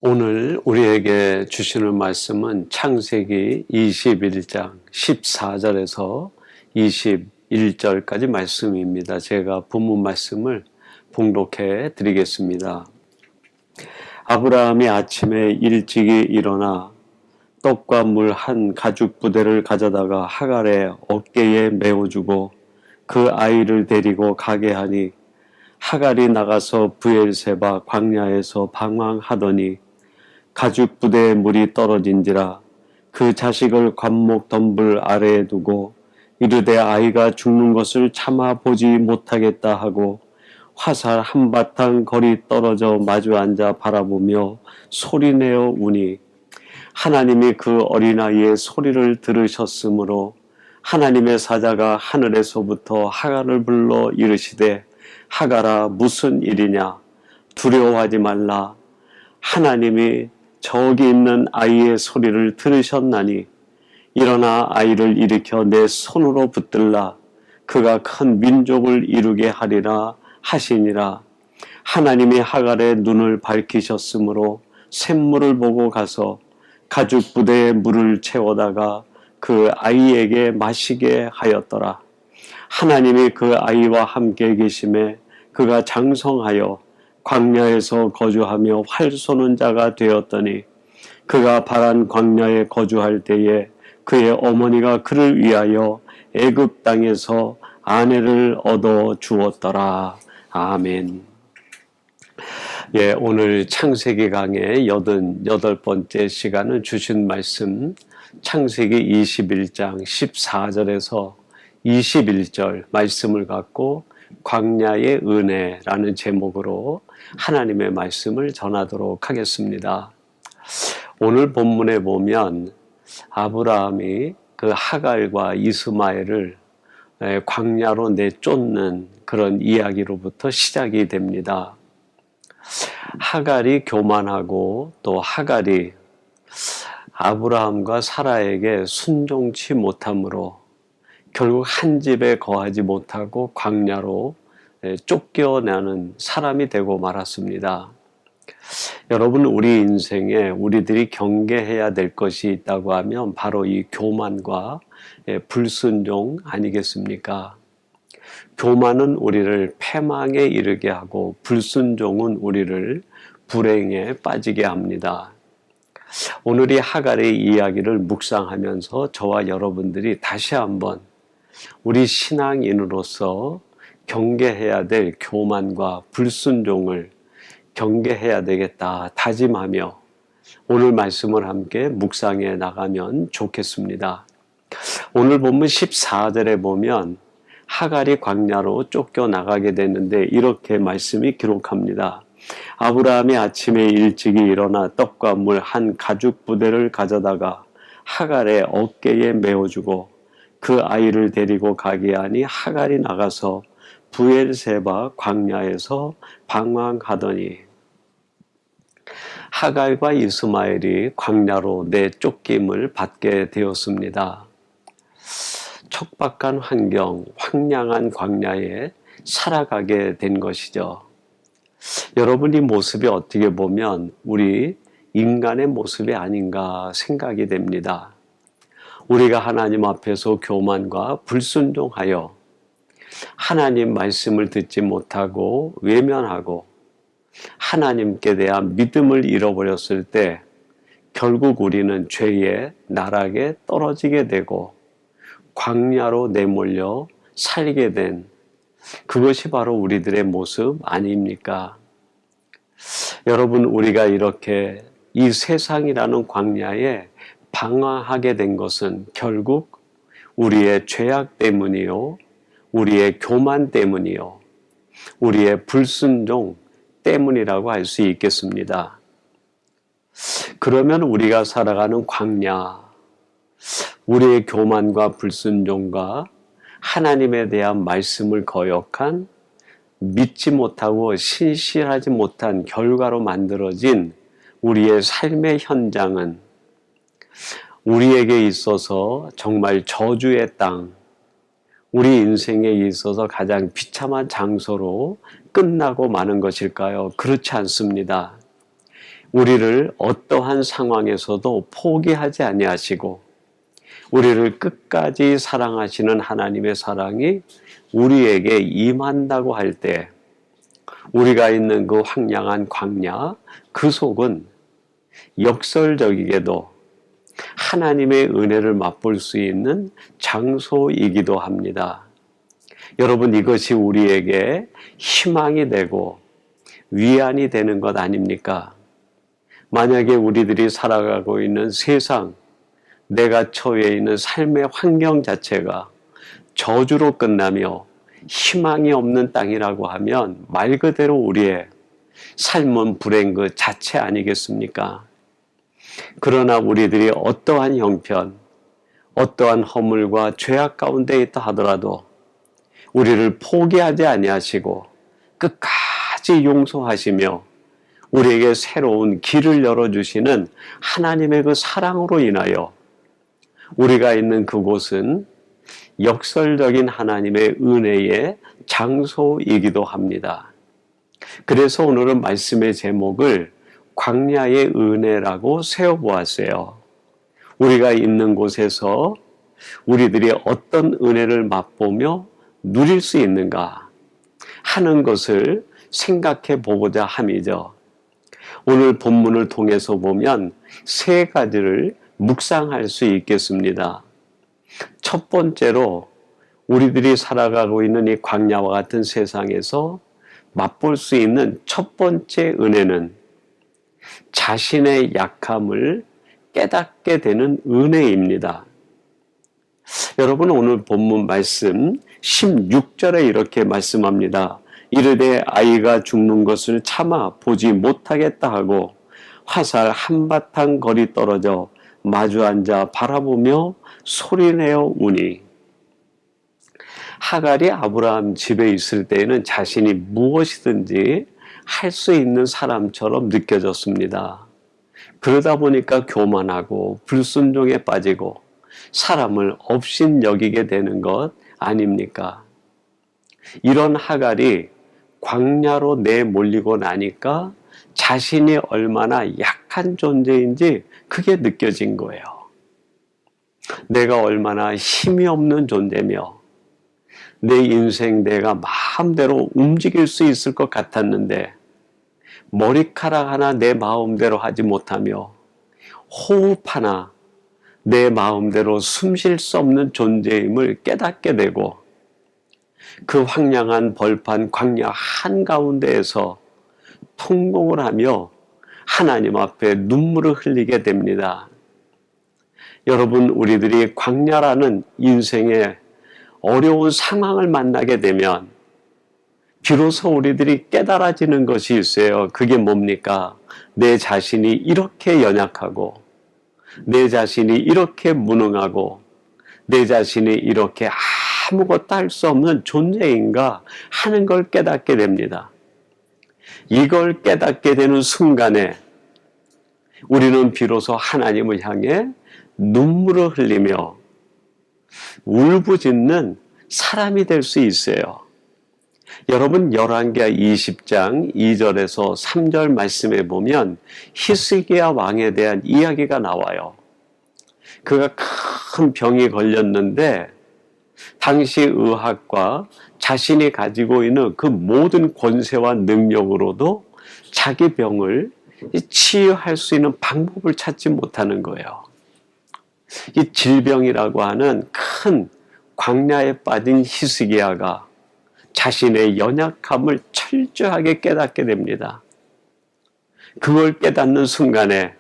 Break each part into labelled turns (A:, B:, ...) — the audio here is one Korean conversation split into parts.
A: 오늘 우리에게 주시는 말씀은 창세기 21장 14절에서 21절까지 말씀입니다. 제가 본문 말씀을 봉독해 드리겠습니다. 아브라함이 아침에 일찍이 일어나 떡과 물 한 가죽 부대를 가져다가 하갈의 어깨에 메어주고 그 아이를 데리고 가게 하니 하갈이 나가서 브엘세바 광야에서 방황하더니 가죽 부대에 물이 떨어진지라 그 자식을 관목 덤불 아래에 두고 이르되 아이가 죽는 것을 참아 보지 못하겠다 하고 화살 한바탕 거리 떨어져 마주 앉아 바라보며 소리내어 우니 하나님이 그 어린아이의 소리를 들으셨으므로 하나님의 사자가 하늘에서부터 하갈을 불러 이르시되 하갈아 무슨 일이냐 두려워하지 말라 하나님이 저기 있는 아이의 소리를 들으셨나니 일어나 아이를 일으켜 내 손으로 붙들라 그가 큰 민족을 이루게 하리라 하시니라. 하나님이 하갈의 눈을 밝히셨으므로 샘물을 보고 가서 가죽 부대에 물을 채워다가 그 아이에게 마시게 하였더라. 하나님이 그 아이와 함께 계심에 그가 장성하여 광야에서 거주하며 활 쏘는 자가 되었더니 그가 바란 광야에 거주할 때에 그의 어머니가 그를 위하여 애굽 땅에서 아내를 얻어 주었더라. 아멘. 오늘 창세기 강의 88번째 시간은 주신 말씀 창세기 21장 14절에서 21절 말씀을 갖고 광야의 은혜라는 제목으로 하나님의 말씀을 전하도록 하겠습니다. 오늘 본문에 보면 아브라함이 그 하갈과 이스마엘을 광야로 내쫓는 그런 이야기로부터 시작이 됩니다. 하갈이 교만하고 또 하갈이 아브라함과 사라에게 순종치 못함으로 결국 한 집에 거하지 못하고 광야로 쫓겨나는 사람이 되고 말았습니다. 여러분, 우리 인생에 우리들이 경계해야 될 것이 있다고 하면 바로 이 교만과 불순종 아니겠습니까? 교만은 우리를 패망에 이르게 하고 불순종은 우리를 불행에 빠지게 합니다. 오늘 이 하갈의 이야기를 묵상하면서 저와 여러분들이 다시 한번 우리 신앙인으로서 경계해야 될 교만과 불순종을 경계해야 되겠다 다짐하며 오늘 말씀을 함께 묵상해 나가면 좋겠습니다. 오늘 본문 14절에 보면 하갈이 광야로 쫓겨나가게 되는데 이렇게 말씀이 기록합니다. 아브라함이 아침에 일찍이 일어나 떡과 물 한 가죽 부대를 가져다가 하갈의 어깨에 메어주고 그 아이를 데리고 가게 하니 하갈이 나가서 브엘세바 광야에서 방황하더니 하갈과 이스마엘이 광야로 내쫓김을 받게 되었습니다. 척박한 환경, 황량한 광야에 살아가게 된 것이죠. 여러분, 이 모습이 어떻게 보면 우리 인간의 모습이 아닌가 생각이 됩니다. 우리가 하나님 앞에서 교만과 불순종하여 하나님 말씀을 듣지 못하고 외면하고 하나님께 대한 믿음을 잃어버렸을 때 결국 우리는 죄의 나락에 떨어지게 되고 광야로 내몰려 살게 된 그것이 바로 우리들의 모습 아닙니까? 여러분, 우리가 이렇게 이 세상이라는 광야에 방황하게 된 것은 결국 우리의 죄악 때문이요, 우리의 교만 때문이요, 우리의 불순종 때문이라고 할 수 있겠습니다. 그러면 우리가 살아가는 광야, 우리의 교만과 불순종과 하나님에 대한 말씀을 거역한 믿지 못하고 신실하지 못한 결과로 만들어진 우리의 삶의 현장은 우리에게 있어서 정말 저주의 땅, 우리 인생에 있어서 가장 비참한 장소로 끝나고 마는 것일까요? 그렇지 않습니다. 우리를 어떠한 상황에서도 포기하지 아니하시고 우리를 끝까지 사랑하시는 하나님의 사랑이 우리에게 임한다고 할 때 우리가 있는 그 황량한 광야, 그 속은 역설적이게도 하나님의 은혜를 맛볼 수 있는 장소이기도 합니다. 여러분, 이것이 우리에게 희망이 되고 위안이 되는 것 아닙니까? 만약에 우리들이 살아가고 있는 세상, 내가 처해 있는 삶의 환경 자체가 저주로 끝나며 희망이 없는 땅이라고 하면 말 그대로 우리의 삶은 불행 그 자체 아니겠습니까? 그러나 우리들이 어떠한 형편, 어떠한 허물과 죄악 가운데 있다 하더라도 우리를 포기하지 아니하시고 끝까지 용서하시며 우리에게 새로운 길을 열어주시는 하나님의 그 사랑으로 인하여 우리가 있는 그곳은 역설적인 하나님의 은혜의 장소이기도 합니다. 그래서 오늘은 말씀의 제목을 광야의 은혜라고 세워보았어요. 우리가 있는 곳에서 우리들이 어떤 은혜를 맛보며 누릴 수 있는가 하는 것을 생각해 보고자 함이죠. 오늘 본문을 통해서 보면 세 가지를 묵상할 수 있겠습니다. 첫 번째로 우리들이 살아가고 있는 이 광야와 같은 세상에서 맛볼 수 있는 첫 번째 은혜는 자신의 약함을 깨닫게 되는 은혜입니다. 여러분, 오늘 본문 말씀 16절에 이렇게 말씀합니다. 이르되 아이가 죽는 것을 참아 보지 못하겠다 하고 화살 한바탕 거리 떨어져 마주 앉아 바라보며 소리내어 우니. 하갈이 아브라함 집에 있을 때에는 자신이 무엇이든지 할 수 있는 사람처럼 느껴졌습니다. 그러다 보니까 교만하고 불순종에 빠지고 사람을 업신여기게 되는 것 아닙니까? 이런 하갈이 광야로 내몰리고 나니까 자신이 얼마나 약한 존재인지 그게 느껴진 거예요. 내가 얼마나 힘이 없는 존재며 내 인생 내가 마음대로 움직일 수 있을 것 같았는데 머리카락 하나 내 마음대로 하지 못하며 호흡 하나 내 마음대로 숨 쉴 수 없는 존재임을 깨닫게 되고 그 황량한 벌판 광야 한가운데에서 통곡을 하며 하나님 앞에 눈물을 흘리게 됩니다. 여러분, 우리들이 광야라는 인생의 어려운 상황을 만나게 되면 비로소 우리들이 깨달아지는 것이 있어요. 그게 뭡니까? 내 자신이 이렇게 연약하고 내 자신이 이렇게 무능하고 내 자신이 이렇게 아무것도 할 수 없는 존재인가 하는 걸 깨닫게 됩니다. 이걸 깨닫게 되는 순간에 우리는 비로소 하나님을 향해 눈물을 흘리며 울부짖는 사람이 될 수 있어요. 여러분, 열왕기하 20장 2절에서 3절 말씀에 보면 히스기야 왕에 대한 이야기가 나와요. 그가 큰 병이 걸렸는데 당시 의학과 자신이 가지고 있는 그 모든 권세와 능력으로도 자기 병을 치유할 수 있는 방법을 찾지 못하는 거예요. 이 질병이라고 하는 큰 광야에 빠진 히스기야가 자신의 연약함을 철저하게 깨닫게 됩니다. 그걸 깨닫는 순간에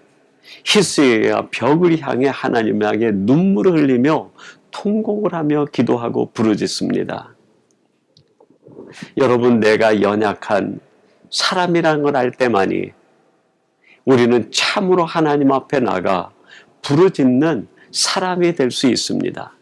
A: 히스기야가 벽을 향해 하나님에게 눈물을 흘리며 통곡을 하며 기도하고 부르짖습니다. 여러분, 내가 연약한 사람이라는 걸 알 때만이 우리는 참으로 하나님 앞에 나가 부르짖는 사람이 될 수 있습니다.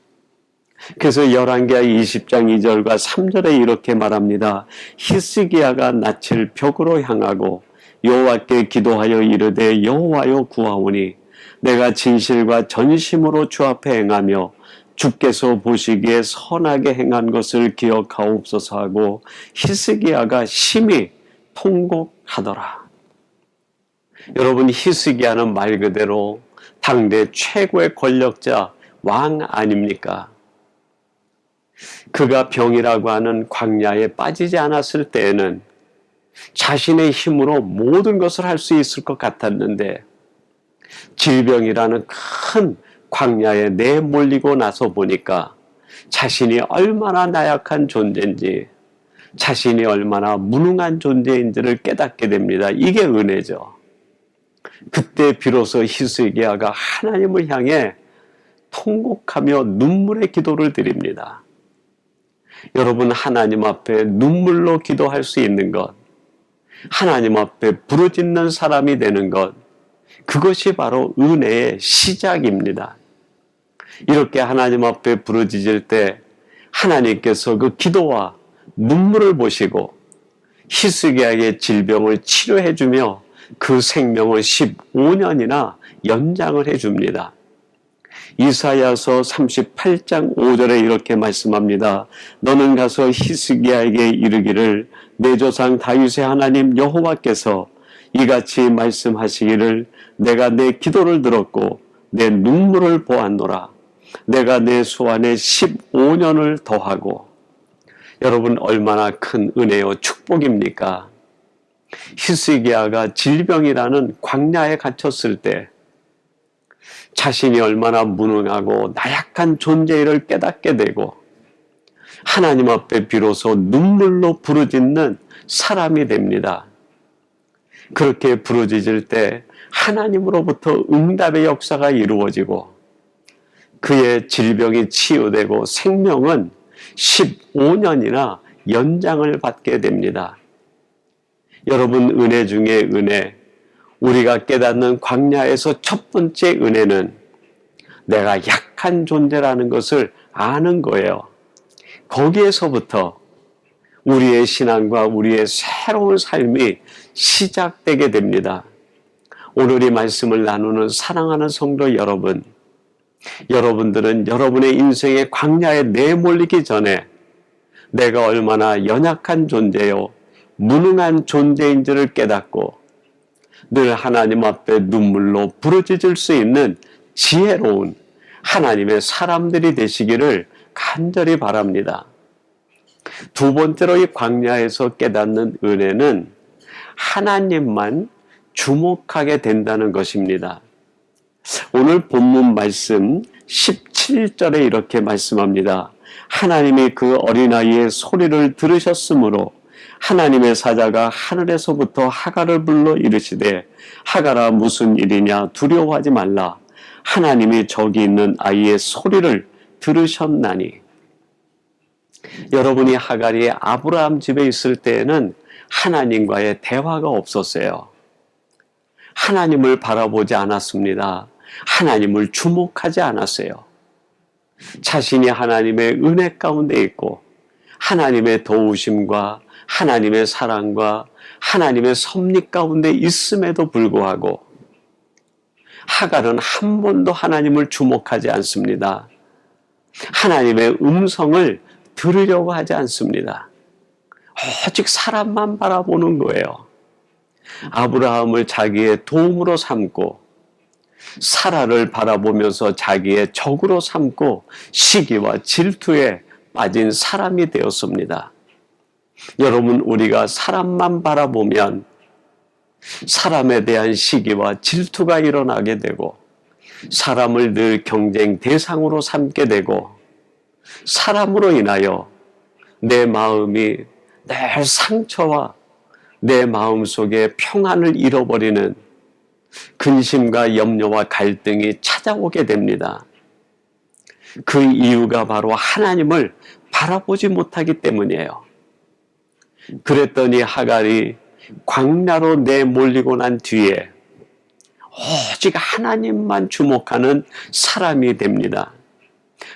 A: 그래서 열왕기하 20장 2절과 3절에 이렇게 말합니다. 히스기야가 낯을 벽으로 향하고 여호와께 기도하여 이르되 여호와여 구하오니 내가 진실과 전심으로 주 앞에 행하며 주께서 보시기에 선하게 행한 것을 기억하옵소서 하고 히스기야가 심히 통곡하더라. 여러분, 히스기야는 말 그대로 당대 최고의 권력자, 왕 아닙니까? 그가 병이라고 하는 광야에 빠지지 않았을 때에는 자신의 힘으로 모든 것을 할 수 있을 것 같았는데, 질병이라는 큰 광야에 내몰리고 나서 보니까 자신이 얼마나 나약한 존재인지, 자신이 얼마나 무능한 존재인지를 깨닫게 됩니다. 이게 은혜죠. 그때 비로소 히스기야가 하나님을 향해 통곡하며 눈물의 기도를 드립니다. 여러분, 하나님 앞에 눈물로 기도할 수 있는 것, 하나님 앞에 부르짖는 사람이 되는 것, 그것이 바로 은혜의 시작입니다. 이렇게 하나님 앞에 부르짖을 때 하나님께서 그 기도와 눈물을 보시고 히스기야의 질병을 치료해 주며 그 생명을 15년이나 연장을 해 줍니다. 이사야서 38장 5절에 이렇게 말씀합니다. 너는 가서 히스기야에게 이르기를 내 조상 다윗의 하나님 여호와께서 이같이 말씀하시기를 내가 내 기도를 들었고 내 눈물을 보았노라. 내가 내 소원에 15년을 더하고. 여러분, 얼마나 큰 은혜요 축복입니까? 히스기야가 질병이라는 광야에 갇혔을 때 자신이 얼마나 무능하고 나약한 존재를 깨닫게 되고 하나님 앞에 비로소 눈물로 부르짖는 사람이 됩니다. 그렇게 부르짖을 때 하나님으로부터 응답의 역사가 이루어지고 그의 질병이 치유되고 생명은 15년이나 연장을 받게 됩니다. 여러분, 은혜 중에 은혜, 우리가 깨닫는 광야에서 첫 번째 은혜는 내가 약한 존재라는 것을 아는 거예요. 거기에서부터 우리의 신앙과 우리의 새로운 삶이 시작되게 됩니다. 오늘 이 말씀을 나누는 사랑하는 성도 여러분, 여러분들은 여러분의 인생의 광야에 내몰리기 전에 내가 얼마나 연약한 존재요, 무능한 존재인지를 깨닫고 늘 하나님 앞에 눈물로 부르짖을 수 있는 지혜로운 하나님의 사람들이 되시기를 간절히 바랍니다. 두 번째로 이 광야에서 깨닫는 은혜는 하나님만 주목하게 된다는 것입니다. 오늘 본문 말씀 17절에 이렇게 말씀합니다. 하나님이 그 어린아이의 소리를 들으셨으므로 하나님의 사자가 하늘에서부터 하갈을 불러 이르시되 하갈아 무슨 일이냐 두려워하지 말라. 하나님이 저기 있는 아이의 소리를 들으셨나니. 여러분이 하갈이 아브라함 집에 있을 때에는 하나님과의 대화가 없었어요. 하나님을 바라보지 않았습니다. 하나님을 주목하지 않았어요. 자신이 하나님의 은혜 가운데 있고 하나님의 도우심과 하나님의 사랑과 하나님의 섭리 가운데 있음에도 불구하고 하갈은 한 번도 하나님을 주목하지 않습니다. 하나님의 음성을 들으려고 하지 않습니다. 오직 사람만 바라보는 거예요. 아브라함을 자기의 도움으로 삼고 사라를 바라보면서 자기의 적으로 삼고 시기와 질투에 빠진 사람이 되었습니다. 여러분, 우리가 사람만 바라보면 사람에 대한 시기와 질투가 일어나게 되고 사람을 늘 경쟁 대상으로 삼게 되고 사람으로 인하여 내 마음이 늘 상처와 내 마음속에 평안을 잃어버리는 근심과 염려와 갈등이 찾아오게 됩니다. 그 이유가 바로 하나님을 바라보지 못하기 때문이에요. 그랬더니 하갈이 광야로 내몰리고 난 뒤에 오직 하나님만 주목하는 사람이 됩니다.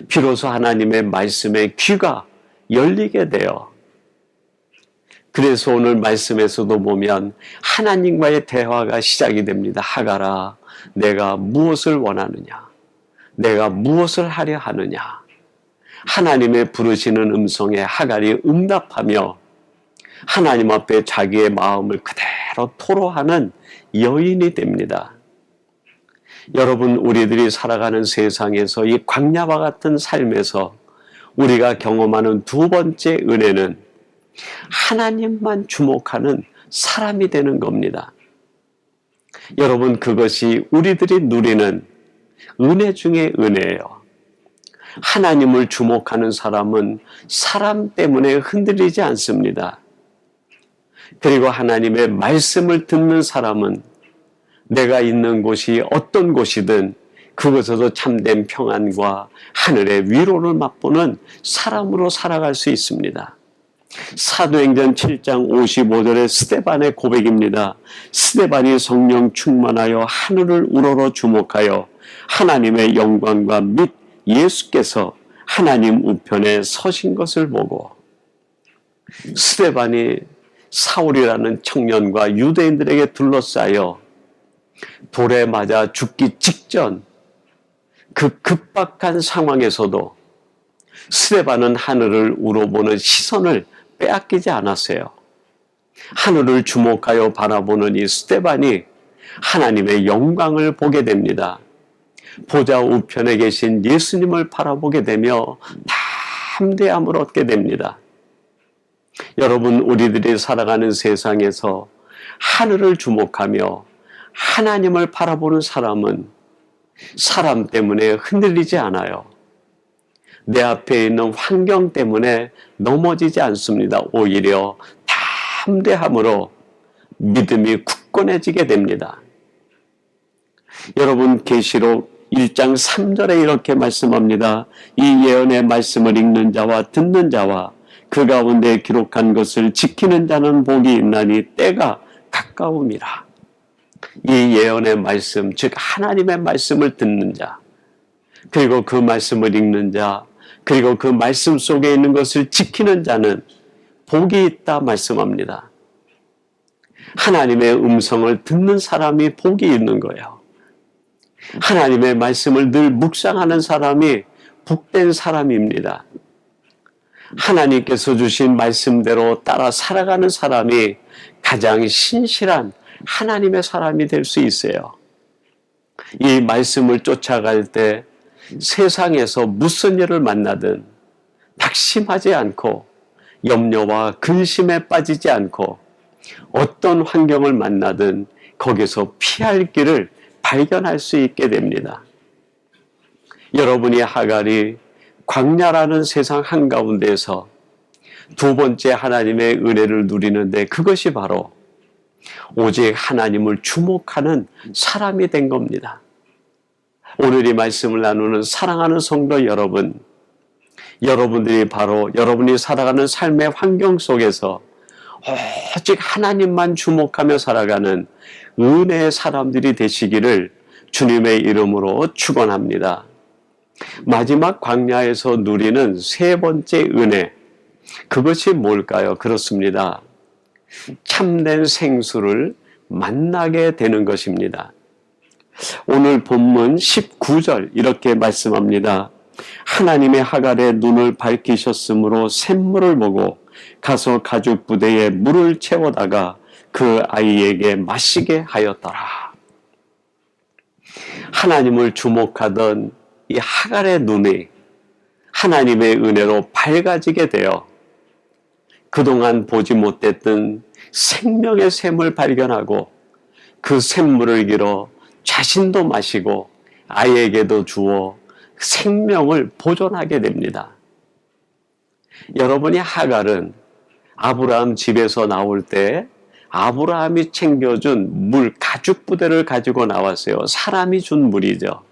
A: 비로소 하나님의 말씀에 귀가 열리게 돼요. 그래서 오늘 말씀에서도 보면 하나님과의 대화가 시작이 됩니다. 하갈아, 내가 무엇을 원하느냐? 내가 무엇을 하려 하느냐? 하나님의 부르시는 음성에 하갈이 응답하며 하나님 앞에 자기의 마음을 그대로 토로하는 여인이 됩니다. 여러분, 우리들이 살아가는 세상에서 이 광야와 같은 삶에서 우리가 경험하는 두 번째 은혜는 하나님만 주목하는 사람이 되는 겁니다. 여러분, 그것이 우리들이 누리는 은혜 중에 은혜예요. 하나님을 주목하는 사람은 사람 때문에 흔들리지 않습니다. 그리고 하나님의 말씀을 듣는 사람은 내가 있는 곳이 어떤 곳이든 그곳에서 참된 평안과 하늘의 위로를 맛보는 사람으로 살아갈 수 있습니다. 사도행전 7장 55절의 스데반의 고백입니다. 스데반이 성령 충만하여 하늘을 우러러 주목하여 하나님의 영광과 및 예수께서 하나님 우편에 서신 것을 보고, 스데반이 사울이라는 청년과 유대인들에게 둘러싸여 돌에 맞아 죽기 직전 그 급박한 상황에서도 스데반은 하늘을 우러보는 시선을 빼앗기지 않았어요. 하늘을 주목하여 바라보는 이 스데반이 하나님의 영광을 보게 됩니다. 보좌 우편에 계신 예수님을 바라보게 되며 담대함을 얻게 됩니다. 여러분, 우리들이 살아가는 세상에서 하늘을 주목하며 하나님을 바라보는 사람은 사람 때문에 흔들리지 않아요. 내 앞에 있는 환경 때문에 넘어지지 않습니다. 오히려 담대함으로 믿음이 굳건해지게 됩니다. 여러분, 계시록 1장 3절에 이렇게 말씀합니다. 이 예언의 말씀을 읽는 자와 듣는 자와 그 가운데 기록한 것을 지키는 자는 복이 있나니 때가 가까움이라. 이 예언의 말씀, 즉 하나님의 말씀을 듣는 자, 그리고 그 말씀을 읽는 자, 그리고 그 말씀 속에 있는 것을 지키는 자는 복이 있다 말씀합니다. 하나님의 음성을 듣는 사람이 복이 있는 거예요. 하나님의 말씀을 늘 묵상하는 사람이 복된 사람입니다. 하나님께서 주신 말씀대로 따라 살아가는 사람이 가장 신실한 하나님의 사람이 될 수 있어요. 이 말씀을 쫓아갈 때 세상에서 무슨 일을 만나든 낙심하지 않고 염려와 근심에 빠지지 않고 어떤 환경을 만나든 거기서 피할 길을 발견할 수 있게 됩니다. 여러분이 하갈이 광야라는 세상 한가운데서 두 번째 하나님의 은혜를 누리는데 그것이 바로 오직 하나님을 주목하는 사람이 된 겁니다. 오늘 이 말씀을 나누는 사랑하는 성도 여러분, 여러분들이 바로 여러분이 살아가는 삶의 환경 속에서 오직 하나님만 주목하며 살아가는 은혜의 사람들이 되시기를 주님의 이름으로 축원합니다. 마지막 광야에서 누리는 세 번째 은혜, 그것이 뭘까요? 그렇습니다. 참된 생수를 만나게 되는 것입니다. 오늘 본문 19절 이렇게 말씀합니다. 하나님의 하갈의 눈을 밝히셨으므로 샘물을 보고 가서 가죽 부대에 물을 채워다가 그 아이에게 마시게 하였더라. 하나님을 주목하던 이 하갈의 눈이 하나님의 은혜로 밝아지게 되어 그동안 보지 못했던 생명의 샘을 발견하고 그 샘물을 길어 자신도 마시고 아이에게도 주어 생명을 보존하게 됩니다. 여러분이 하갈은 아브라함 집에서 나올 때 아브라함이 챙겨준 물 가죽 부대를 가지고 나왔어요. 사람이 준 물이죠.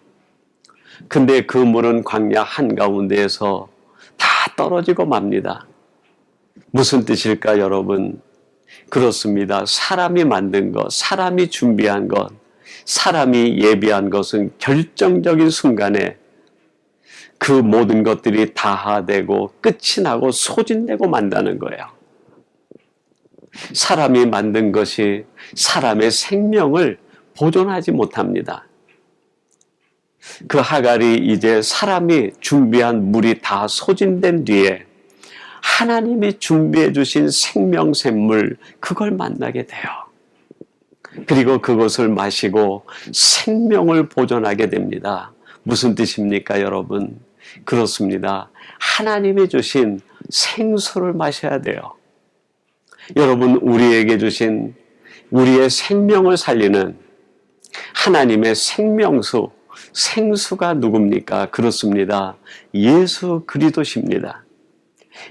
A: 근데 그 물은 광야 한가운데에서 다 떨어지고 맙니다. 무슨 뜻일까 여러분? 그렇습니다. 사람이 만든 것, 사람이 준비한 것, 사람이 예비한 것은 결정적인 순간에 그 모든 것들이 다하되고 끝이 나고 소진되고 만다는 거예요. 사람이 만든 것이 사람의 생명을 보존하지 못합니다. 그 하갈이 이제 사람이 준비한 물이 다 소진된 뒤에 하나님이 준비해 주신 생명샘물, 그걸 만나게 돼요. 그리고 그것을 마시고 생명을 보존하게 됩니다. 무슨 뜻입니까, 여러분? 그렇습니다. 하나님이 주신 생수를 마셔야 돼요. 여러분, 우리에게 주신 우리의 생명을 살리는 하나님의 생명수, 생수가 누굽니까? 그렇습니다. 예수 그리스도십니다.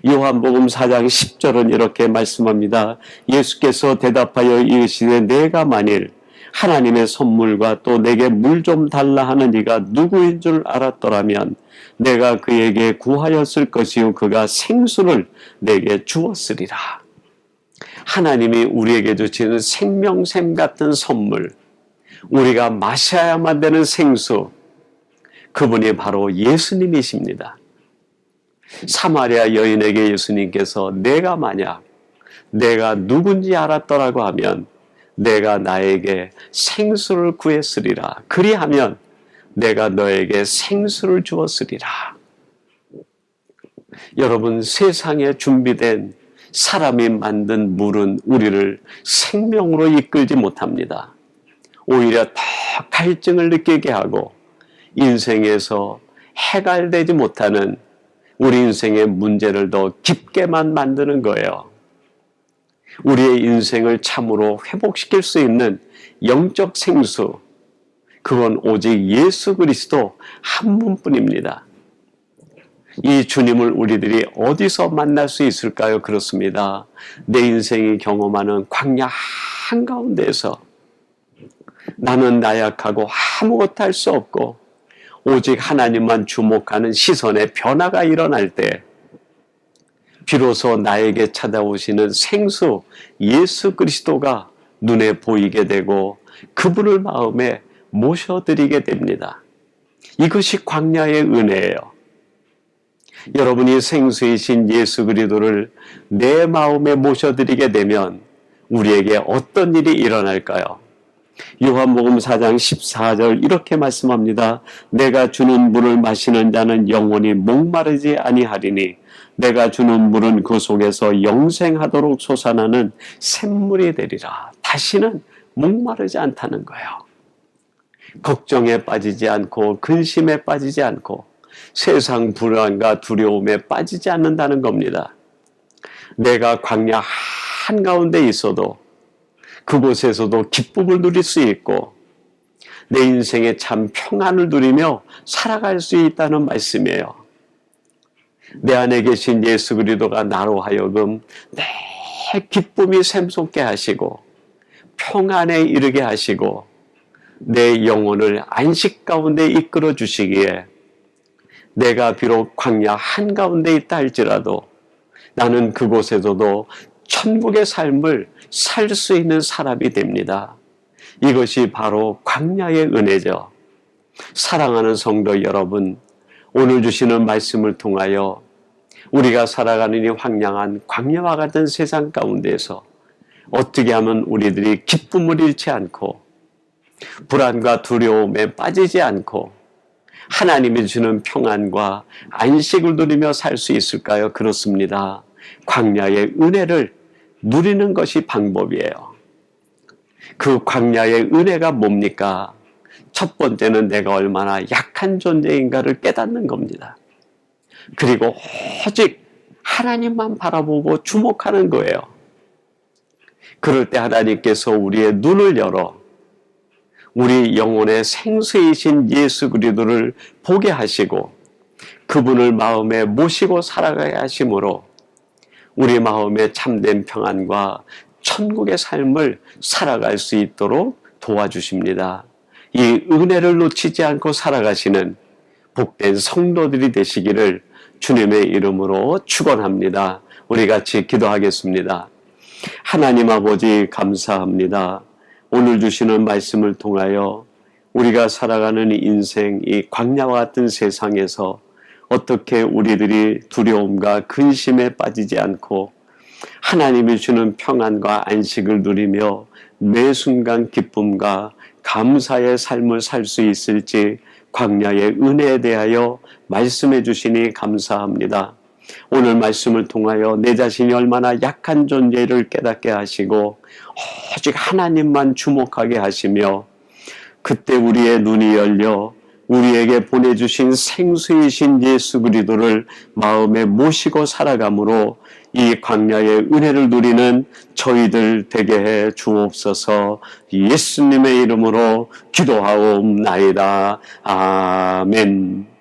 A: 요한복음 4장 10절은 이렇게 말씀합니다. 예수께서 대답하여 이르시되 내가 만일 하나님의 선물과 또 내게 물 좀 달라 하는 이가 누구인 줄 알았더라면 내가 그에게 구하였을 것이요 그가 생수를 내게 주었으리라. 하나님이 우리에게 주시는 생명샘 같은 선물, 우리가 마셔야만 되는 생수, 그분이 바로 예수님이십니다. 사마리아 여인에게 예수님께서 내가 만약 내가 누군지 알았더라고 하면 내가 나에게 생수를 구했으리라. 그리하면 내가 너에게 생수를 주었으리라. 여러분, 세상에 준비된 사람이 만든 물은 우리를 생명으로 이끌지 못합니다. 오히려 더 갈증을 느끼게 하고 인생에서 해결되지 못하는 우리 인생의 문제를 더 깊게만 만드는 거예요. 우리의 인생을 참으로 회복시킬 수 있는 영적 생수, 그건 오직 예수 그리스도 한 분뿐입니다. 이 주님을 우리들이 어디서 만날 수 있을까요? 그렇습니다. 내 인생이 경험하는 광야 한가운데에서 나는 나약하고 아무것도 할 수 없고 오직 하나님만 주목하는 시선의 변화가 일어날 때 비로소 나에게 찾아오시는 생수 예수 그리스도가 눈에 보이게 되고 그분을 마음에 모셔드리게 됩니다. 이것이 광야의 은혜예요. 여러분이 생수이신 예수 그리스도를 내 마음에 모셔드리게 되면 우리에게 어떤 일이 일어날까요? 요한복음 4장 14절 이렇게 말씀합니다. 내가 주는 물을 마시는 자는 영원히 목마르지 아니하리니 내가 주는 물은 그 속에서 영생하도록 솟아나는 샘물이 되리라. 다시는 목마르지 않다는 거예요. 걱정에 빠지지 않고 근심에 빠지지 않고 세상 불안과 두려움에 빠지지 않는다는 겁니다. 내가 광야 한가운데 있어도 그곳에서도 기쁨을 누릴 수 있고 내 인생에 참 평안을 누리며 살아갈 수 있다는 말씀이에요. 내 안에 계신 예수 그리스도가 나로 하여금 내 기쁨이 샘솟게 하시고 평안에 이르게 하시고 내 영혼을 안식 가운데 이끌어 주시기에 내가 비록 광야 한가운데 있다 할지라도 나는 그곳에서도 천국의 삶을 살 수 있는 사람이 됩니다. 이것이 바로 광야의 은혜죠. 사랑하는 성도 여러분, 오늘 주시는 말씀을 통하여 우리가 살아가는 이 황량한 광야와 같은 세상 가운데서 어떻게 하면 우리들이 기쁨을 잃지 않고 불안과 두려움에 빠지지 않고 하나님이 주는 평안과 안식을 누리며 살 수 있을까요? 그렇습니다. 광야의 은혜를 누리는 것이 방법이에요. 그 광야의 은혜가 뭡니까? 첫 번째는 내가 얼마나 약한 존재인가를 깨닫는 겁니다. 그리고 오직 하나님만 바라보고 주목하는 거예요. 그럴 때 하나님께서 우리의 눈을 열어 우리 영혼의 생수이신 예수 그리스도를 보게 하시고 그분을 마음에 모시고 살아가야 하심으로 우리 마음에 참된 평안과 천국의 삶을 살아갈 수 있도록 도와주십니다. 이 은혜를 놓치지 않고 살아가시는 복된 성도들이 되시기를 주님의 이름으로 축원합니다. 우리 같이 기도하겠습니다. 하나님 아버지 감사합니다. 오늘 주시는 말씀을 통하여 우리가 살아가는 인생, 이 광야와 같은 세상에서 어떻게 우리들이 두려움과 근심에 빠지지 않고 하나님이 주는 평안과 안식을 누리며 매 순간 기쁨과 감사의 삶을 살 수 있을지 광야의 은혜에 대하여 말씀해 주시니 감사합니다. 오늘 말씀을 통하여 내 자신이 얼마나 약한 존재를 깨닫게 하시고 오직 하나님만 주목하게 하시며, 그때 우리의 눈이 열려 우리에게 보내주신 생수이신 예수 그리스도를 마음에 모시고 살아감으로 이 광야의 은혜를 누리는 저희들 되게 해 주옵소서. 예수님의 이름으로 기도하옵나이다. 아멘.